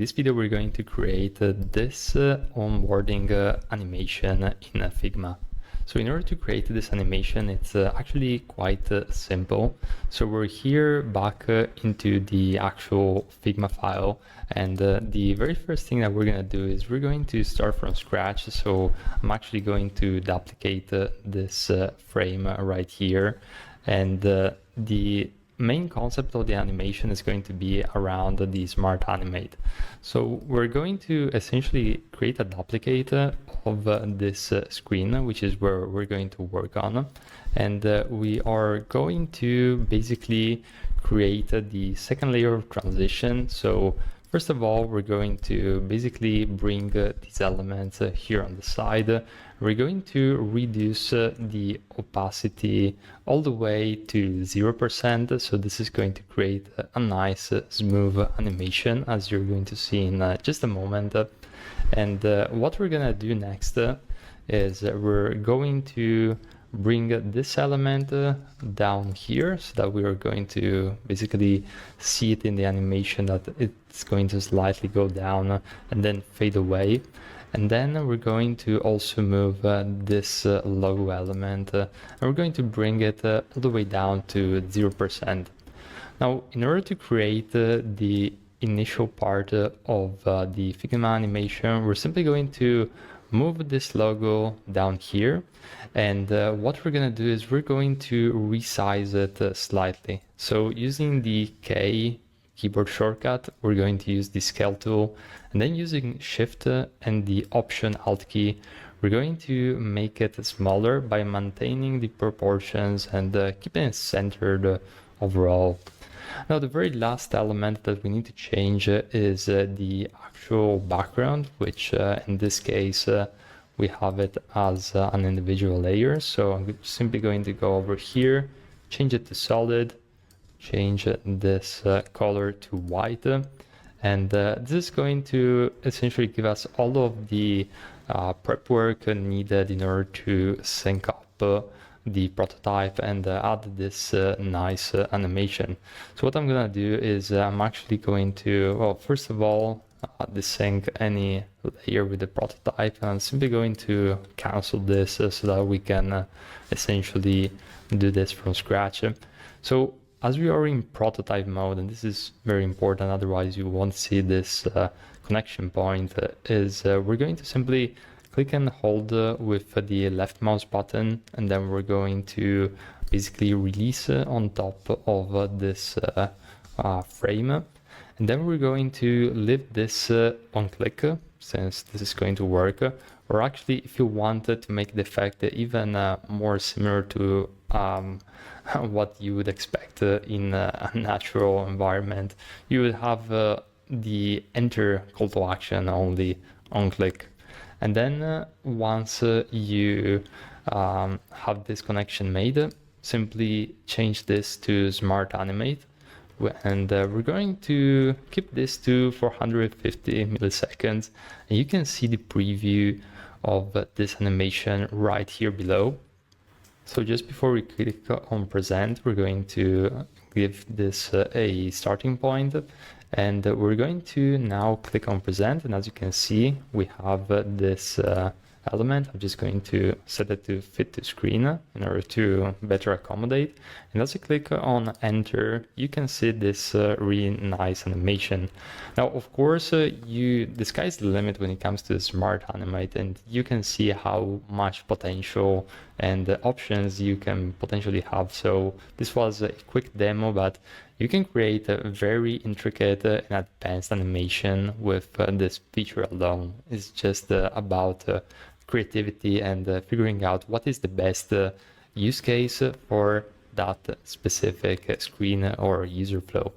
This video we're going to create this onboarding animation in Figma. So in order to create this animation, it's actually quite simple. So we're here back into the actual Figma file, and the very first thing that we're going to do is we're going to start from scratch. So I'm actually going to duplicate this frame right here, and the main concept of the animation is going to be around the smart animate. So we're going to essentially create a duplicate of this screen, which is where we're going to work on. And we are going to basically create the second layer of transition. So first of all, we're going to basically bring these elements here on the side. We're going to reduce the opacity all the way to 0%. So this is going to create a nice smooth animation, as you're going to see in just a moment. And what we're going to do next is we're going to bring this element down here, so that we are going to basically see it in the animation that it's going to slightly go down and then fade away. And then we're going to also move this logo element and we're going to bring it all the way down to 0%. Now, in order to create the initial part of the Figma animation, we're simply going to move this logo down here, and what we're going to do is we're going to resize it slightly. So using the K keyboard shortcut, we're going to use the scale tool, and then using Shift and the Option Alt key, we're going to make it smaller by maintaining the proportions and keeping it centered overall. Now, the very last element that we need to change is the actual background, which in this case, we have it as an individual layer. So I'm simply going to go over here, change it to solid, change this color to white. And this is going to essentially give us all of the prep work needed in order to sync up the prototype and add this nice animation. So what I'm gonna do is I'm actually going to, well, first of all, desync any layer with the prototype, and I'm simply going to cancel this so that we can essentially do this from scratch. So as we are in prototype mode, and this is very important, otherwise you won't see this connection point, is we're going to simply click and hold with the left mouse button, and then we're going to basically release on top of this frame. And then we're going to leave this on click, since this is going to work. Or actually, if you wanted to make the effect even more similar to what you would expect in a natural environment, you would have the enter call to action only on click. And then once you have this connection made, simply change this to Smart Animate. And we're going to keep this to 450 milliseconds. And you can see the preview of this animation right here below. So just before we click on present, we're going to give this a starting point. And we're going to now click on present, and as you can see, we have this element. I'm just going to set it to fit to screen in order to better accommodate. And as you click on enter, you can see this really nice animation. Now, of course, the sky's the limit when it comes to Smart Animate, and you can see how much potential and options you can potentially have. So this was a quick demo, but you can create a very intricate and advanced animation with this feature alone. It's just about creativity and figuring out what is the best use case for that specific screen or user flow.